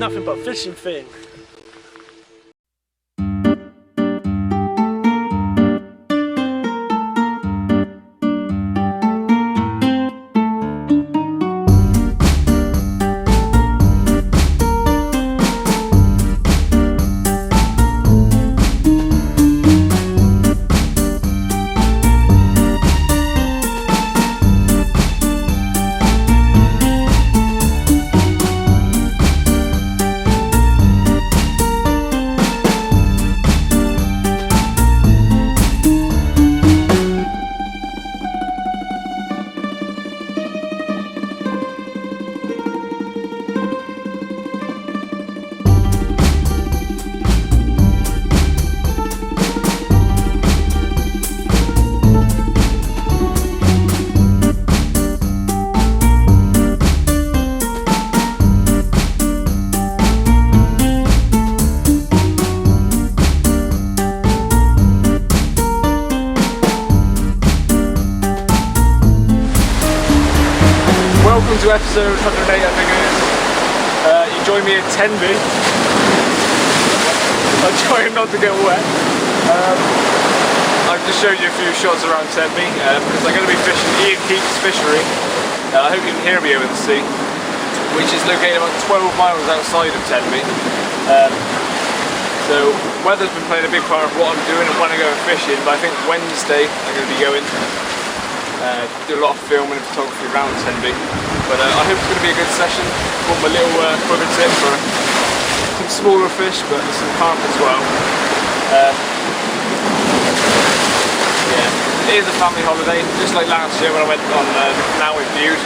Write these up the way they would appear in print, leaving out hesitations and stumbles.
nothing but fishing thing. Welcome to episode 108, I think it is. You join me in Tenby. I'm trying not to get wet. I've just showed you a few shots around Tenby because I'm going to be fishing Heaps Fishery. I hope you can hear me over the sea, which is located about 12 miles outside of Tenby. So weather's been playing a big part of what I'm doing and when I go fishing, but I think Wednesday I'm going to be going. Do a lot of filming and photography around Tenby, but I hope it's going to be a good session. Got my little quiver tip for some smaller fish, but some carp as well. Yeah, it is a family holiday, just like last year when I went on the canal with Bude.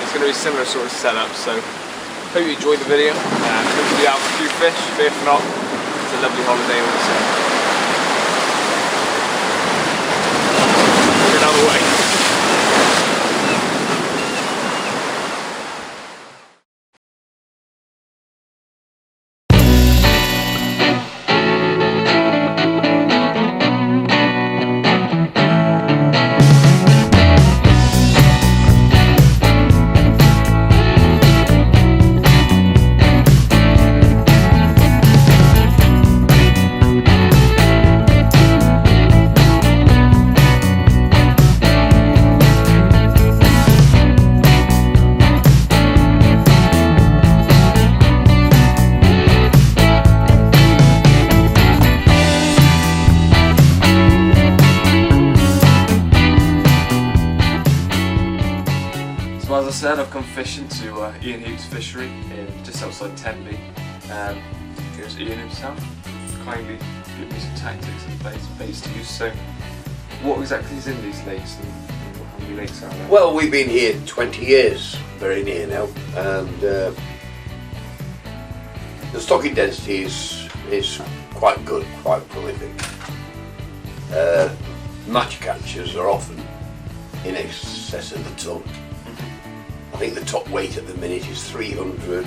It's going to be a similar sort of setup, so hope you enjoyed the video. Hopefully you have a few fish, but if not, it's a lovely holiday also. Another way. So as I said, I've come fishing to Heaps Fishery just outside Tenby. Here's Ian himself, kindly give me some tactics and baits to use. So what exactly is in these lakes and how many lakes are there? Well, we've been here 20 years, very near now, and the stocking density is quite good, quite prolific. Match catchers are often in excess of the ton. I think the top weight at the minute is 300.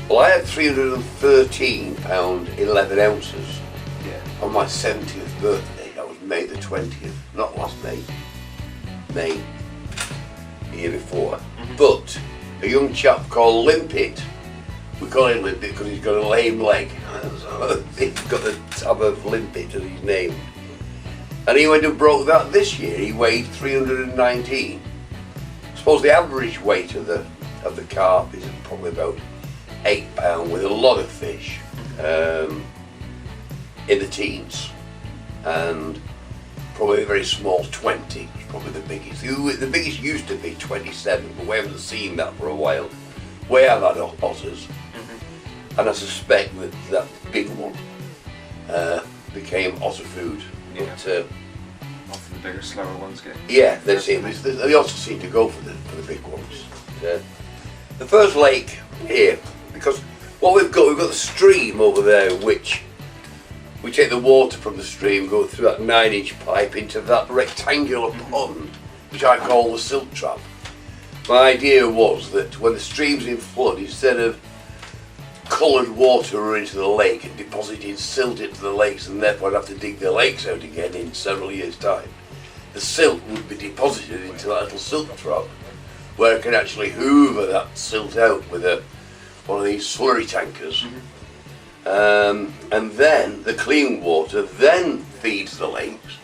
Well, I had 313 pound 11 ounces on my 70th birthday. That was May the 20th, not last May, the year before. But a young chap called Limpet, we call him Limpet because he's got a lame leg. So he's got the tab of Limpet as his name. And he went and broke that this year. He weighed 319. I suppose the average weight of the carp is probably about 8 pound with a lot of fish in the teens, and probably a very small 20 is probably the biggest. The biggest used to be 27, but we haven't seen that for a while. We have had otters, and I suspect that big one became otter food. Yeah. But, often the bigger, slower ones get. yeah, they also seem to go for the big ones. The first lake here, because what we've got the stream over there, which we take the water from the stream, go through that 9-inch pipe into that rectangular pond, which I call the silt trap. My idea was that when the stream's in flood, instead of coloured water into the lake and depositing silt into the lakes, and therefore I'd have to dig the lakes out again in several years' time, the silt would be deposited into that little silt trap, where I can actually hoover that silt out with one of these slurry tankers, and then the clean water then feeds the lakes,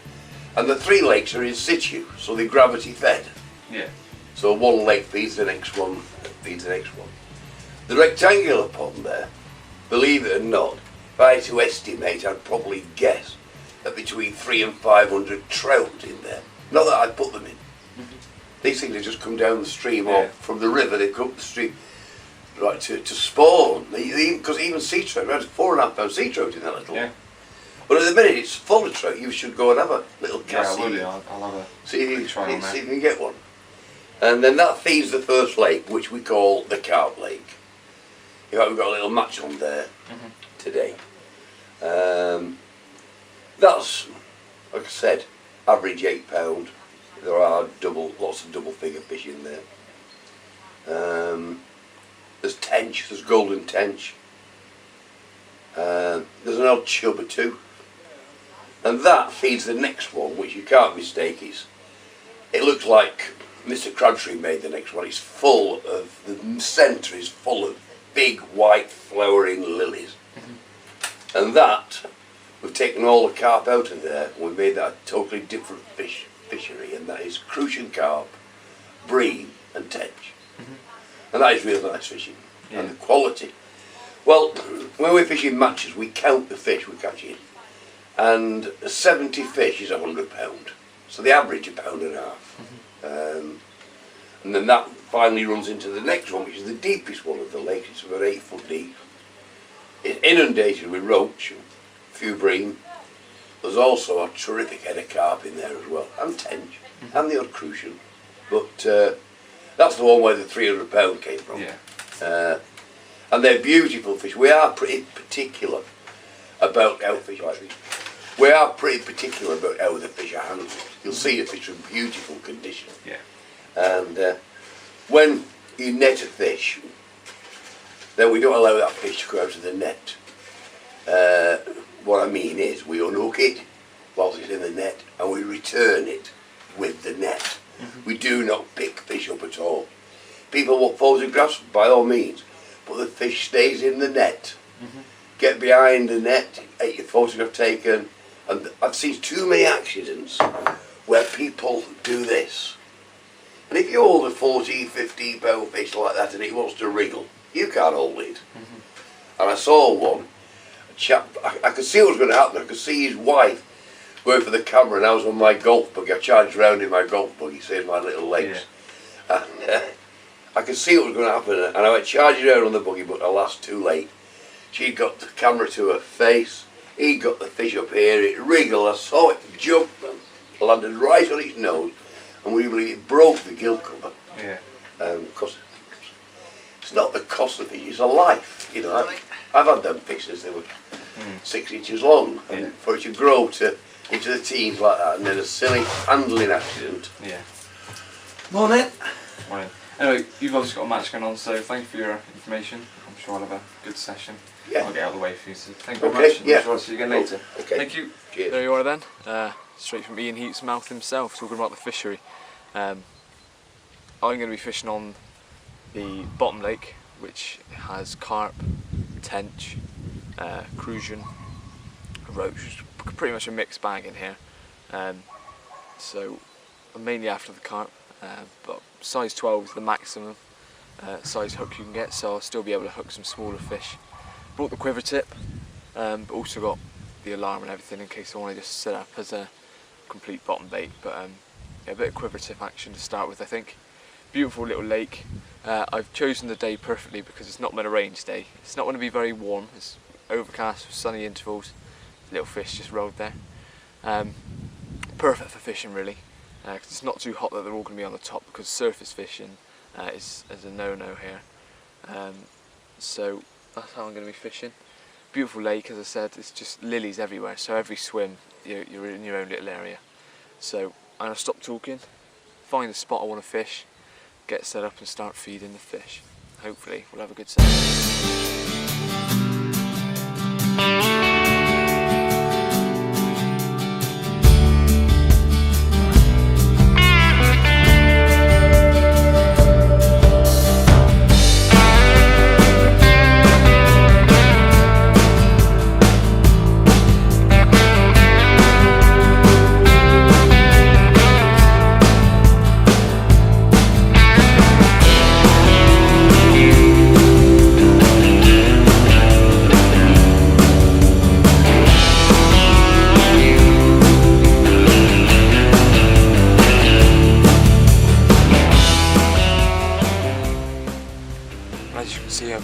and the 3 lakes are in situ, so they're gravity fed. Yeah. So one lake feeds the next one, feeds the next one. The rectangular pond there, believe it or not, if I had to estimate, I'd probably guess that between 300 and 500 trout in there. Not that I'd put them in. These things have just come down the stream, or from the river, they've come up the stream, right, to spawn. Because even sea trout, we had 4.5 pound sea trout in that little one. But at the minute it's full of trout. You should go and have a little cast. Yeah, I will do. I'll have a see if you can get one. And then that feeds the first lake, which we call the Carp Lake. In fact, we've got a little match on there today. That's, like I said, average £8. There are lots of double figure fish in there. There's tench, there's golden tench. There's an odd chub or two. And that feeds the next one, which you can't mistake. It looks like Mr. Crabtree made the next one. It's full of, the centre is full of big white flowering lilies. And that, we've taken all the carp out of there, and we've made that a totally different fishery, and that is crucian carp, bream and tench. And that is real nice fishing. And the quality. Well, when we're fishing matches, we count the fish we're catching, and 70 fish is £100. So the average £1.50. And then that finally runs into the next one, which is the deepest one of the lake. It's about 8 foot deep. It's inundated with roach, a few bream. There's also a terrific head of carp in there as well, and tench, and the odd crucian. But that's the one where the £300 came from. And they're beautiful fish. We are pretty particular about how fish are. We are pretty particular about how the fish are handled. You'll see the fish in beautiful condition. And when you net a fish, then we don't allow that fish to go out of the net. What I mean is, we unhook it whilst it's in the net, and we return it with the net. We do not pick fish up at all. People want photographs, by all means, but the fish stays in the net. Get behind the net, get your photograph taken, and I've seen too many accidents where people do this. And if you hold a 14, 15 pound fish like that and it wants to wriggle, you can't hold it. And I saw one, a chap, I could see what was going to happen. I could see his wife going for the camera, and I was on my golf buggy. I charged round in my golf buggy, saved my little legs. And I could see what was going to happen, and I went charging around on the buggy, but alas, too late. She'd got the camera to her face, he got the fish up here, it wriggled, I saw it jump and landed right on its nose, and we believe it broke the gill cover. Because it's not the cost of the fish, it's a life. You know, I've had them fish since they were 6 inches long, and for it to grow into the teens like that, and then a silly handling accident. Morning. Anyway, you've obviously got a match going on, so thank you for your information. I'm sure I'll have a good session. I'll get out of the way for you, so thank you very much. I'm sure I'll see you again later. Thank you. Cheers. There you are then, straight from Ian Heaps' mouth himself, talking about the fishery. I'm going to be fishing on the bottom lake, which has carp, tench, crucian, roach, pretty much a mixed bag in here. So I'm mainly after the carp, but size 12 is the maximum size hook you can get, so I'll still be able to hook some smaller fish. Brought the quiver tip, but also got the alarm and everything in case I want to just set up as a complete bottom bait. But yeah, a bit of quiver tip action to start with, I think. Beautiful little lake. I've chosen the day perfectly because it's not meant to rain today. It's not going to be very warm. It's overcast with sunny intervals. Little fish just rolled there. Perfect for fishing really, because it's not too hot that they're all going to be on the top, because surface fishing is a no-no here. So that's how I'm going to be fishing. Beautiful lake, as I said, it's just lilies everywhere, so every swim you're in your own little area. So I'm going to stop talking, find the spot I want to fish, get set up and start feeding the fish. Hopefully we'll have a good session.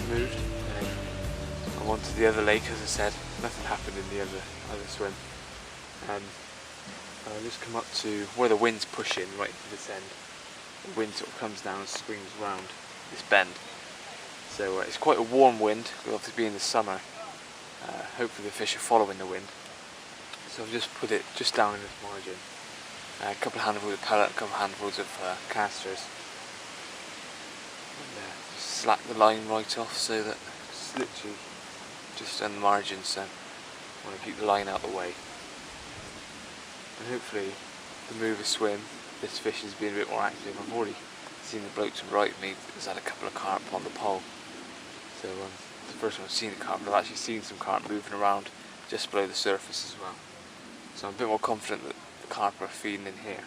moved. I'm on to the other lake, as I said. Nothing happened in the other swim. I'll just come up to where the wind's pushing right into this end. The wind sort of comes down and swings round this bend. So it's quite a warm wind, will obviously be in the summer. Hopefully the fish are following the wind. So I've just put it just down in this margin. A couple of handfuls of pellet, a couple of handfuls of casters. And just slack the line right off so that it's literally just on the margin, so I want to keep the line out of the way. And hopefully the mover swim, this fish has been a bit more active. I've already seen the bloke to the right of me has had a couple of carp on the pole. So it's the first time I've seen a carp, but I've actually seen some carp moving around just below the surface as well. So I'm a bit more confident that the carp are feeding in here.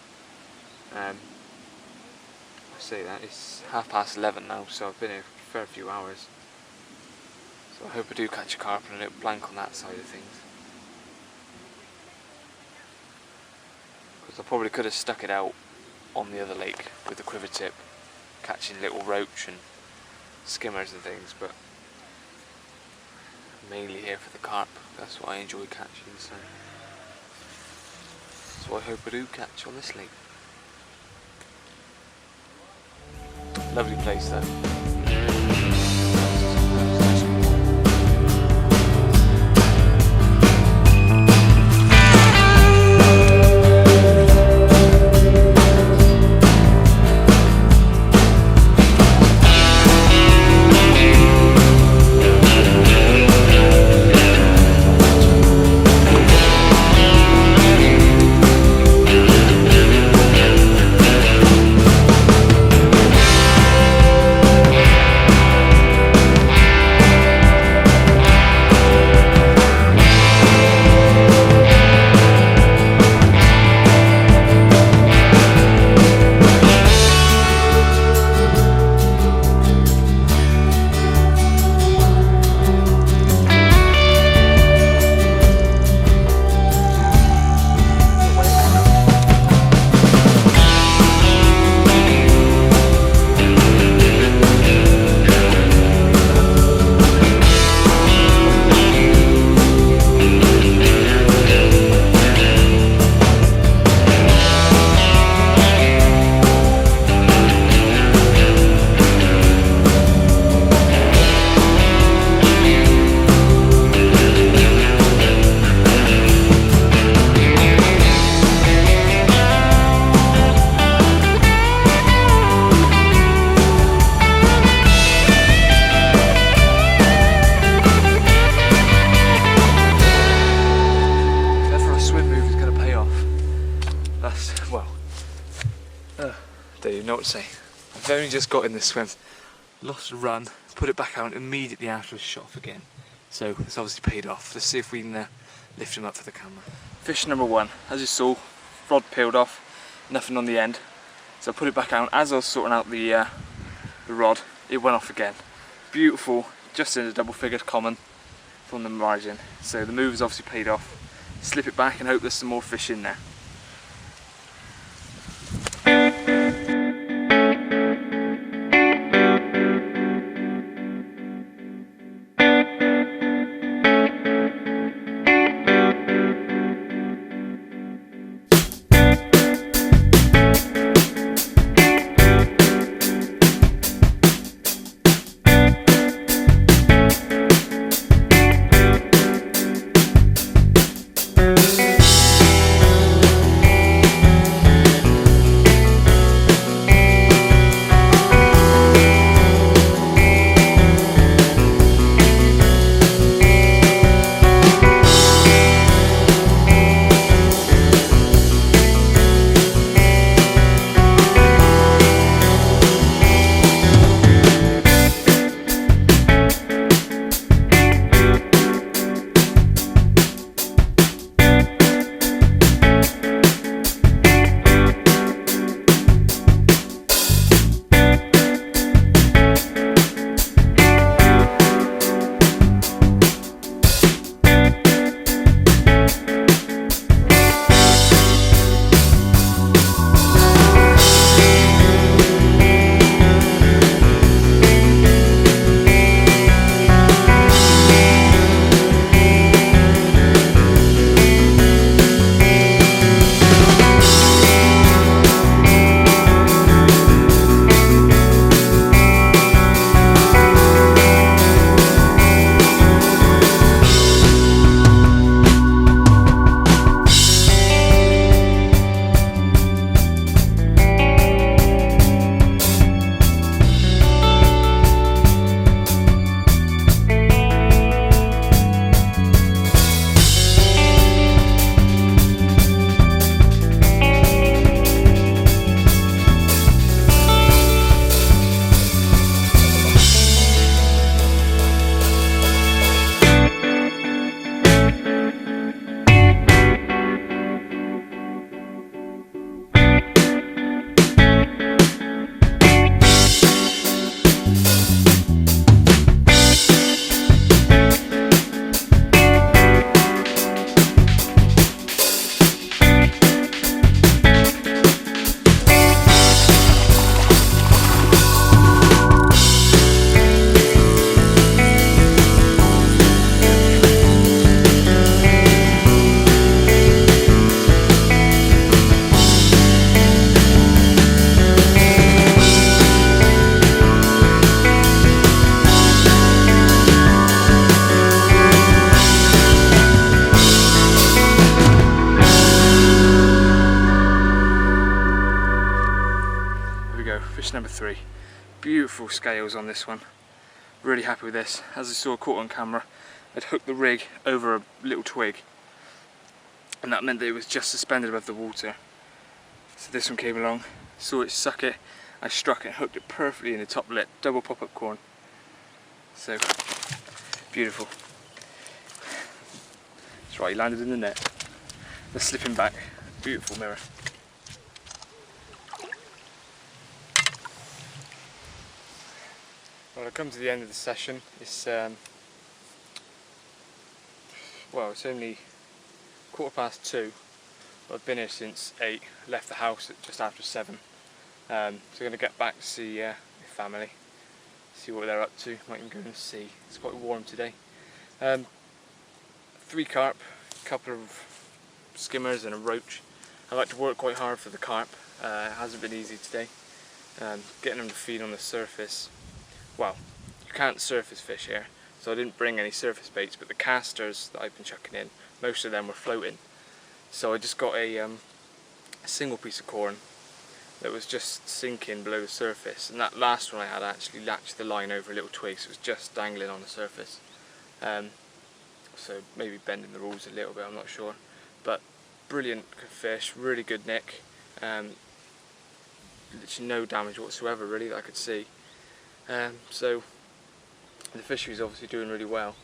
I say that, it's 11:30 now, so I've been here for a fair few hours. So I hope I do catch a carp and I don't blank on that side of things. Because I probably could have stuck it out on the other lake with the quiver tip, catching little roach and skimmers and things, but I'm mainly here for the carp. That's what I enjoy catching, so that's what I hope I do catch on this lake. Lovely place though. Don't even know what to say. I've only just got in this swim, lost a run, put it back out immediately after it shot off again. So it's obviously paid off. Let's see if we can lift him up for the camera. Fish number one, as you saw, rod peeled off, nothing on the end. So I put it back out. As I was sorting out the rod, it went off again. Beautiful, just in a double figured common from the margin. So the move has obviously paid off. Slip it back and hope there's some more fish in there. Fishery. Beautiful scales on this one. Really happy with this. As I saw caught on camera, I'd hooked the rig over a little twig, and that meant that it was just suspended above the water. So this one came along, saw it suck it, I struck it, hooked it perfectly in the top lip, double pop-up corn. So, beautiful. That's right, he landed in the net. Let's slip him back. Beautiful mirror. Well, I've come to the end of the session. It's well, it's only 2:15. I've been here since 8. Left the house at just after 7. So I'm going to get back to see my family, see what they're up to. Might even go and see. It's quite warm today. 3 carp, a couple of skimmers and a roach. I like to work quite hard for the carp. It hasn't been easy today. Getting them to feed on the surface. Well, you can't surface fish here, so I didn't bring any surface baits, but the casters that I've been chucking in, most of them were floating. So I just got a single piece of corn that was just sinking below the surface, and that last one I had actually latched the line over a little twig, so it was just dangling on the surface. So maybe bending the rules a little bit, I'm not sure. But brilliant fish, really good nick. Literally no damage whatsoever really that I could see. So the fishery is obviously doing really well,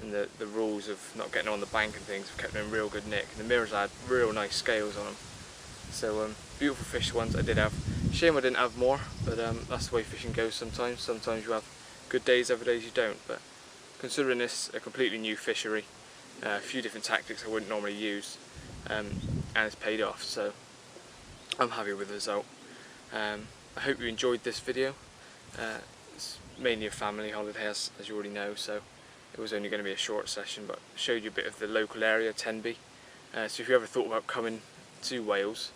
and the rules of not getting on the bank and things have kept them in real good nick, and the mirrors had real nice scales on them. So beautiful fish ones I did have. Shame I didn't have more, but that's the way fishing goes sometimes. Sometimes you have good days, other days you don't. But considering this a completely new fishery, a few different tactics I wouldn't normally use, and it's paid off, so I'm happy with the result. I hope you enjoyed this video. It's mainly a family holiday, as you already know, so it was only going to be a short session, but showed you a bit of the local area, Tenby. So if you ever thought about coming to Wales,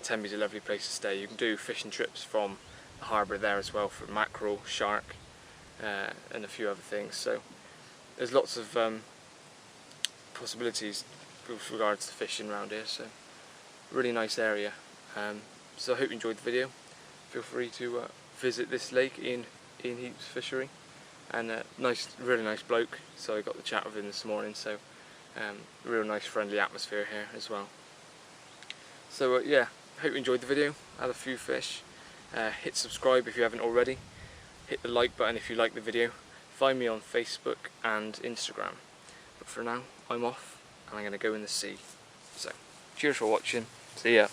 Tenby's a lovely place to stay. You can do fishing trips from the harbour there as well for mackerel, shark, and a few other things. So there's lots of possibilities with regards to fishing around here, so really nice area. So I hope you enjoyed the video. Feel free to visit this lake in Heaps Fishery, and really nice bloke, so I got the chat with him this morning, so real nice friendly atmosphere here as well. So yeah, hope you enjoyed the video, had a few fish. Hit subscribe if you haven't already, hit the like button if you like the video, find me on Facebook and Instagram. But for now, I'm off and I'm going to go in the sea. So cheers for watching, see ya.